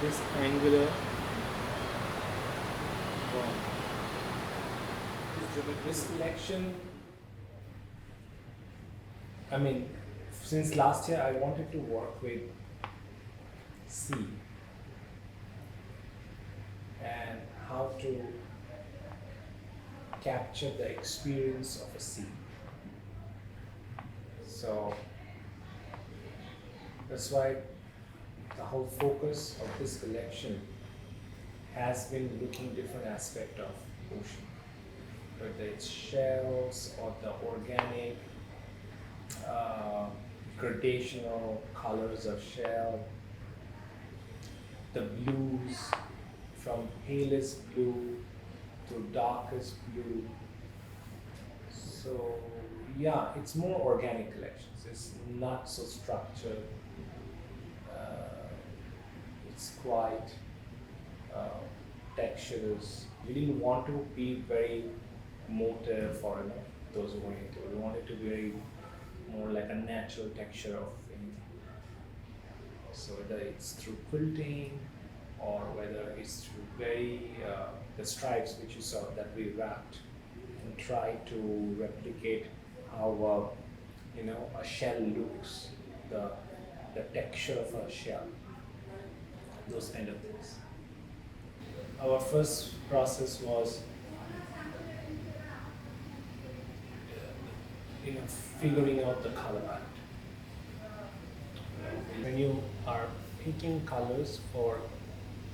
This angular form. This collection, I mean, since last year I wanted to work with sea and how to capture the experience of a sea. So that's why the whole focus of this collection has been looking different aspect of ocean, whether it's shells or the organic gradational colors of shell, the blues from palest blue to darkest blue. So yeah, it's more organic collections. It's not so structured. It's quite textures. We didn't want to be very motive or those oriented. We wanted to be very more like a natural texture of anything. So whether it's through quilting or whether it's through very the stripes which you saw that we wrapped and tried to replicate how a shell looks, the texture of a shell, those kind of things. Our first process was figuring out the color palette. When you are picking colors for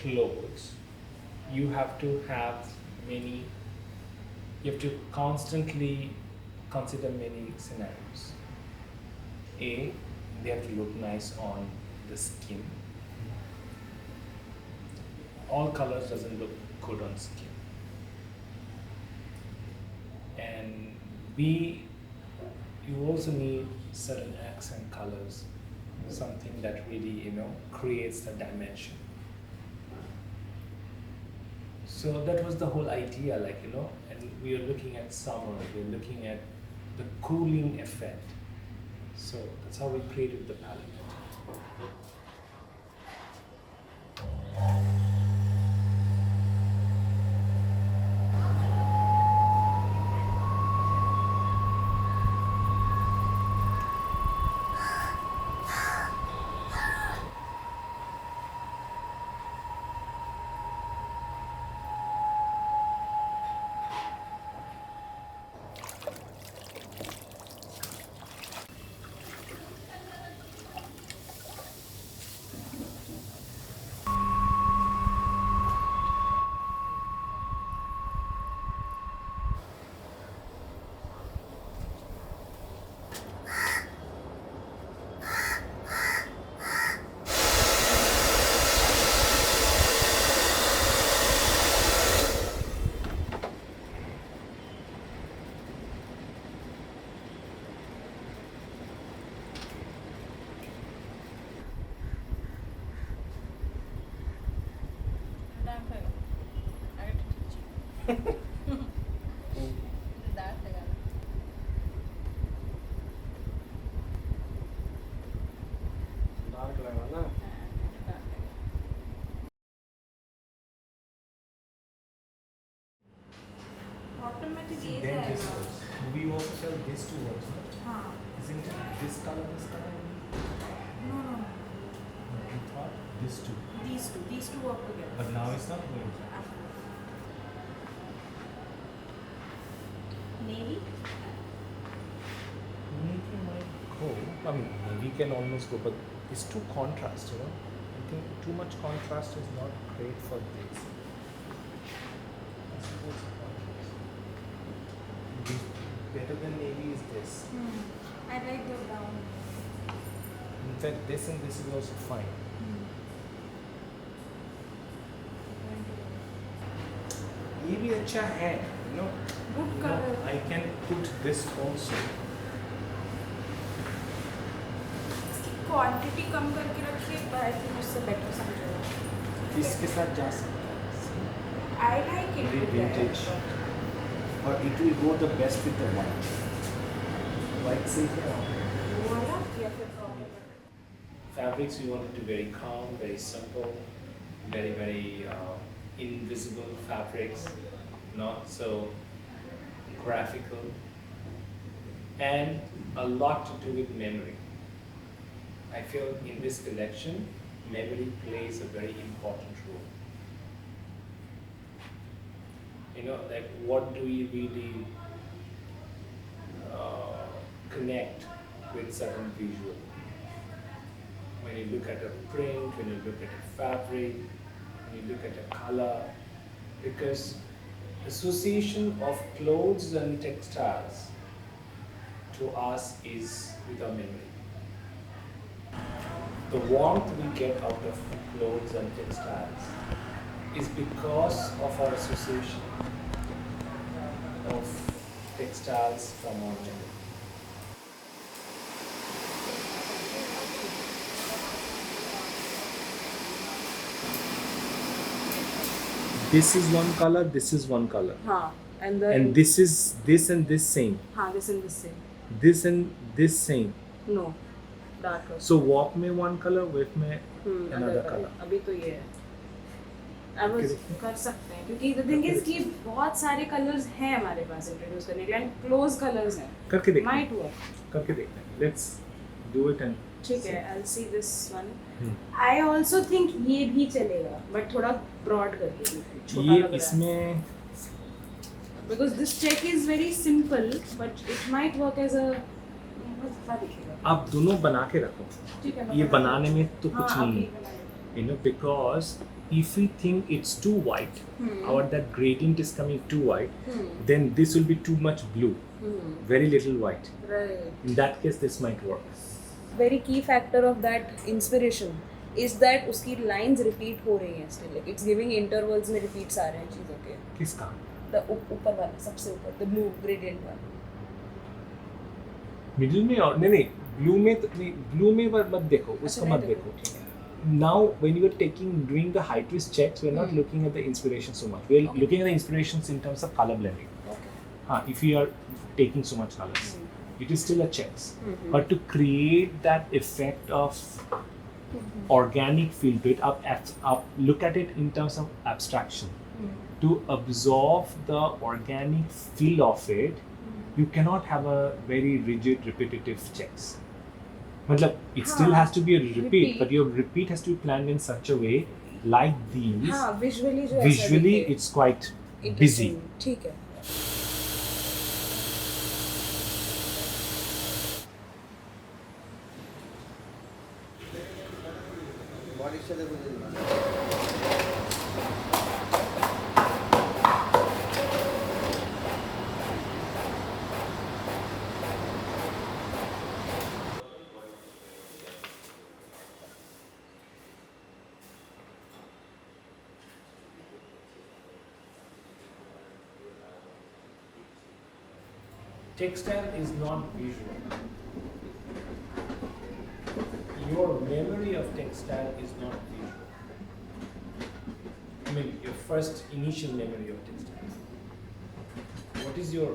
clothes, you have to constantly consider many scenarios. A, they have to look nice on the skin. All colors doesn't look good on skin. And B, you also need certain accent colors, something that really creates the dimension. So that was the whole idea, and we are looking at summer, we're looking at the cooling effect. So that's how we created the palette. Then this works. We also sell these two works, right? Isn't it this color, this color? No. You thought these two. These two work together. But now it's not going. Navy? I mean, navy can almost go, but it's too contrast, you know. I think too much contrast is not great for this. I suppose better than navy is this. I like the brown. In fact, this and this is also fine. ये भी अच्छा है, you know. Good You know, color. I can put this also. इसकी quantity कम करके रखिए, but I think उससे better समझेगा. इसके साथ जा सकता है. I like it. Very with that, vintage. but Or it will go the best with the white. White silk है. वो वाला या फिर brown? Fabrics we want it to be very calm, very simple, very invisible fabrics, not so graphical, and a lot to do with memory. I feel in this collection, memory plays a very important role. You know, like what do we really connect with certain visual? When you look at a print, when you look at a fabric, when you look at a color, because association of clothes and textiles to us is with our memory. The warmth we get out of clothes and textiles is because of our association of textiles from our memory. This is one color, this is one color. हाँ, and this is this and this same. हाँ, this and this same. This and this same. No, darker. So walk में one color, wave में another color. अभी तो ये है. अब कर सकते हैं क्योंकि the thing is कि बहुत सारे कलर्स हैं हमारे पास इंट्रोड्यूस करने के लिए and close कलर्स हैं. करके देखते Might हैं. work. करके देखते हैं. Let's do it and. ठीक है, I'll see this one. I also think ये भी चलेगा, but थोड़ा broad करके. छोटा ये लग रहा है. इसमें Because this check is very simple, but it might work as a. अच्छा दिखेगा. आप दोनों बना के रखो. ठीक है. ये बनाने में तो कुछ हाँ, नहीं अभी बनाएंगे. You know, because if we think it's too white, or that gradient is coming too white, then this will be too much blue, very little white. Right. In that case, this might work. Very key factor of that inspiration is that उसकी lines repeat हो रही हैं still. Like it's giving intervals में repeats आ रहे हैं चीज़ों के. किसका? The ऊपर वाला सबसे ऊपर the blue gradient one. Middle में और नहीं ब्लू में तो नहीं ब्लू में मत देखो उसका मत देखो. Now when you are doing the high twist checks, we are not looking at the inspiration so much. We are looking at the inspirations in terms of color blending. Okay. If you are taking so much colors, it is still a checks. But to create that effect of organic feel to it, look at it in terms of abstraction. To absorb the organic feel of it, you cannot have a very rigid, repetitive checks. Matlab, it still has to be a repeat, but your repeat has to be planned in such a way, like these. हाँ, visually जो Visually, it's quite busy. ठीक है. Textile is not visual. Your memory of textile is not visual. I mean, your first initial memory of textile. What is your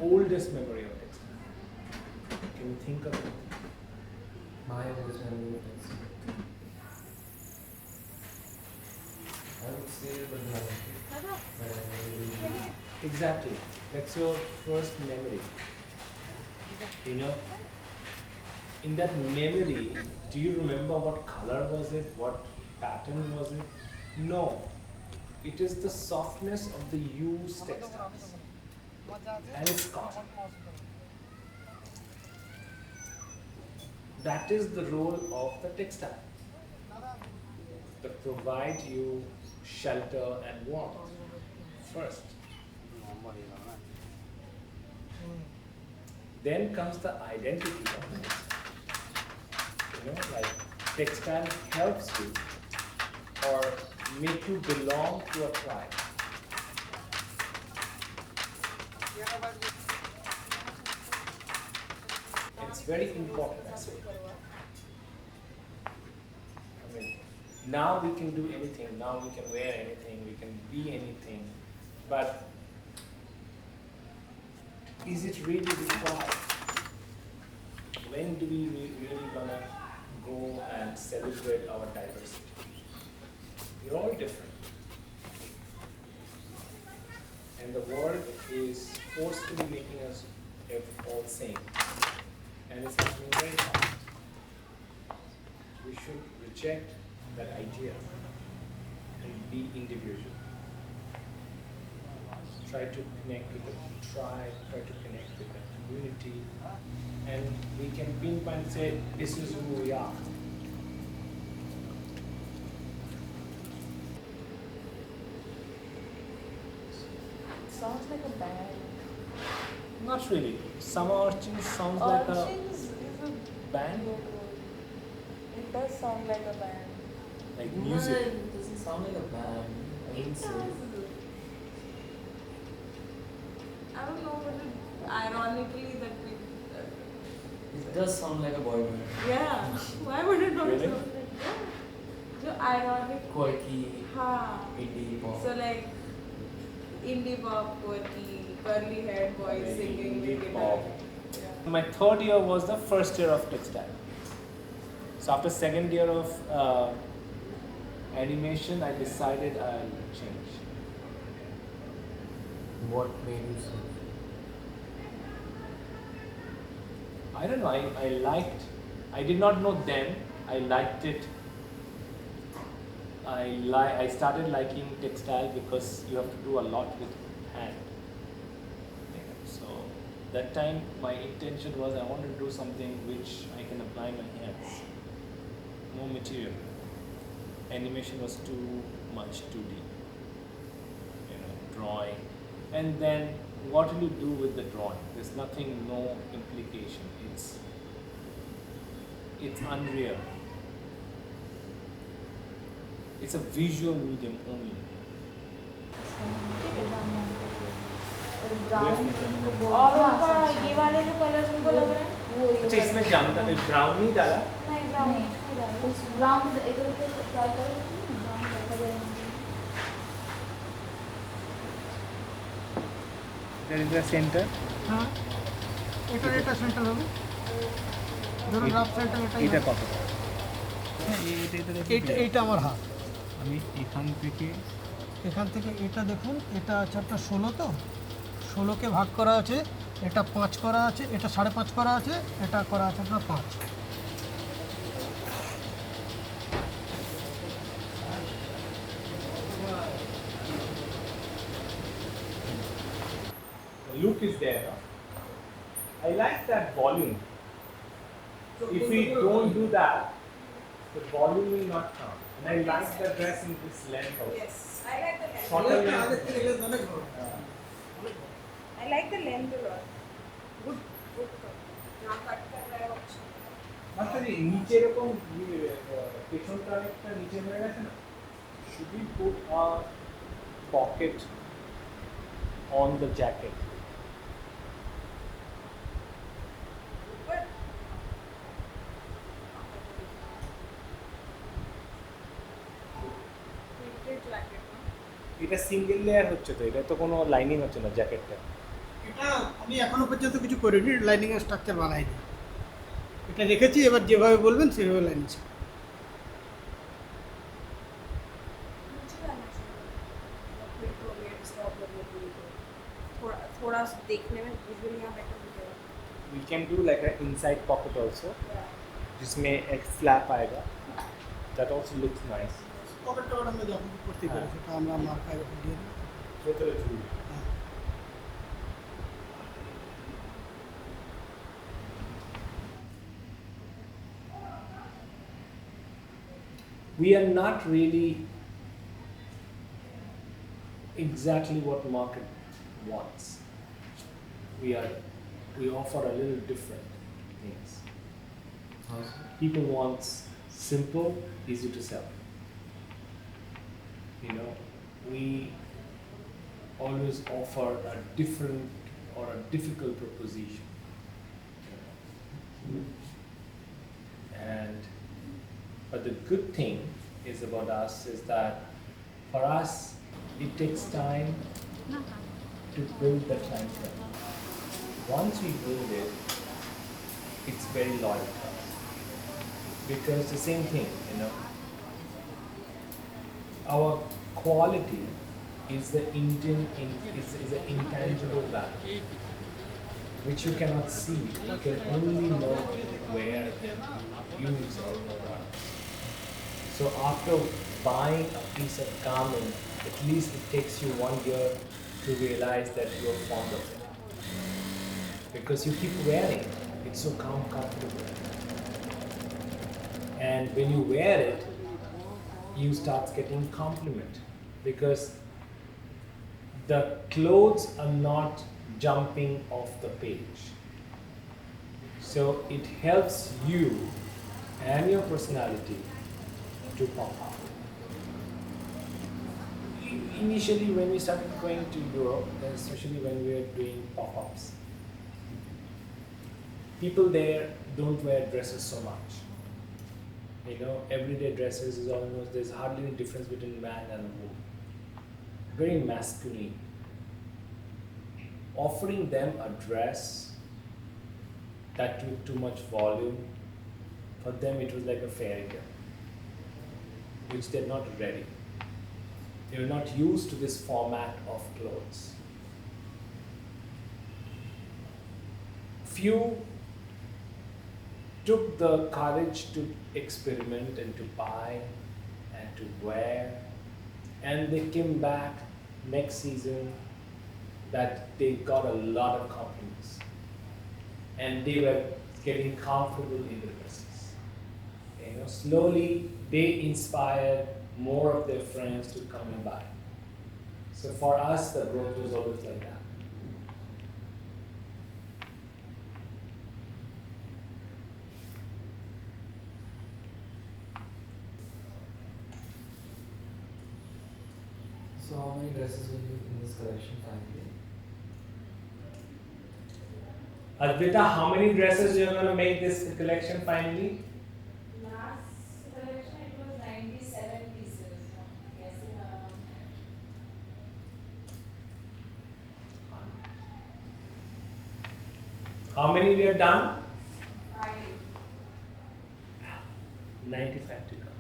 oldest memory of textile? Can you think of it? My oldest memory of textile. I would say the blanket. Exactly. That's your first memory. You know, in that memory, do you remember what color was it? What pattern was it? No. It is the softness of the used textiles. And it's cotton. that is the role of the textile. To provide you shelter and warmth first. Then comes the identity of it. Like textile helps you or make you belong to a tribe. It's very important aspect. I mean, now we can do anything, now we can wear anything, we can be anything, but is it really required? When do we really gonna go and celebrate our diversity? We're all different. And the world is forcefully making us all same. And it's happening very fast. We should reject that idea and be individual. Try to connect with the tribe, try to connect with the community, and we can pinpoint and say, this is who we are. Sounds like a band. Not really. Summer Urchins sounds like a Urchins is a band, It does sound like a band. like No, music. it doesn't sound like a band. I wouldn't say. I don't know, but ironically that we. It does sound like a boy band. Yeah. Why would it not Really? sound like that? So ironic. Quirky, Ha. indie pop. So like indie pop, quirky, curly haired boys Maybe singing indie with pop. guitar. Yeah. My third year was the first year of textile. So after second year of animation, I decided I'll change. What made you say? I don't know, I liked, I did not know then, I liked it. I started liking textile because you have to do a lot with hand. So that time my intention was I wanted to do something which I can apply my hands. No material. Animation was too much 2D. Drawing. And then what will you do with the drawing? There's nothing, no implication. It's unreal. It's a visual medium only. और उनका ये वाले जो colours उनको लग रहे हैं वो अच्छा इसमें जानता है ब्राउन नहीं डाला नहीं ब्राउन उस ब्राउन इधर उधर ट्राई करो brown There is a center. হ্যাঁ এটা সেন্টার হবে ধরুন রাফ সেন্টার এটাই এটা হবে। কত এইটা আমার হাত আমি এখান থেকে এখান থেকে এটা দেখুন এটা আছে আপনার 16 তো 16কে ভাগ করা আছে এটা 5 করা আছে এটা 5.5 করা আছে এটা করা আছে আপনার 5 look is there. I like that volume. If we don't do that, the volume will not come. And I like the dress in this length also. Yes, I like the length. Shorter length. I like the length a lot. Good cut. ना cut कर रहा है अच्छा. আচ্ছা এই নিচে এরকম পেছনটা একটা নিচে হয়ে গেছে না should we put a pocket on the jacket? But printed jacket. এটা সিঙ্গেল লেয়ার হচ্ছে তো এটা তো কোনো লাইনিং হচ্ছে না জ্যাকেটটা এটা আমি এখনো পর্যন্ত কিছু করিনি লাইনিং এর স্ট্রাকচার বানাইনি এটা রেখেছি এবার যেভাবে বলবেন সেভাবে লাইন আছে थोड़ा देखने में विजुअली यहाँ बेटर दिखेगा. we can do like an inside pocket also जिसमें एक flap आएगा that also looks nice পকেটটা আমরা যখন করতে পারি সেটা আমরা মার্কায় দিয়ে দিই ভেতরে ঝুল we are not really exactly what market wants. We offer a little different things. How's People want simple, easy to sell. You know, we always offer a different or a difficult proposition. But the good thing is about us is that for us it takes time to build the clientele. Once we build it, it's very loyal to us. Because the same thing, our quality is the is an intangible value, which you cannot see. You can only know where you use our product. So after buying a piece of garment, at least it takes you 1 year to realize that you are fond of it. Because you keep wearing it, it's so comfortable. And when you wear it, you start getting compliment because the clothes are not jumping off the page. So it helps you and your personality to pop up. Initially, when we started going to Europe, especially when we were doing pop-ups, people there don't wear dresses so much. Everyday dresses is almost, there's hardly any difference between man and woman. Very masculine. Offering them a dress that with too much volume, for them it was like a fairy tale, which they're not ready. They're not used to this format of clothes. Few took the courage to experiment and to buy and to wear, and they came back next season that they got a lot of compliments and they were getting comfortable in the dresses. Slowly they inspired more of their friends to come and buy. So for us, the growth was always like that. So how many dresses will be in this collection finally? Advita, how many dresses you're going to make this collection finally? Last collection it was 97 pieces. Yes. How many we have done? 5. 95 to go.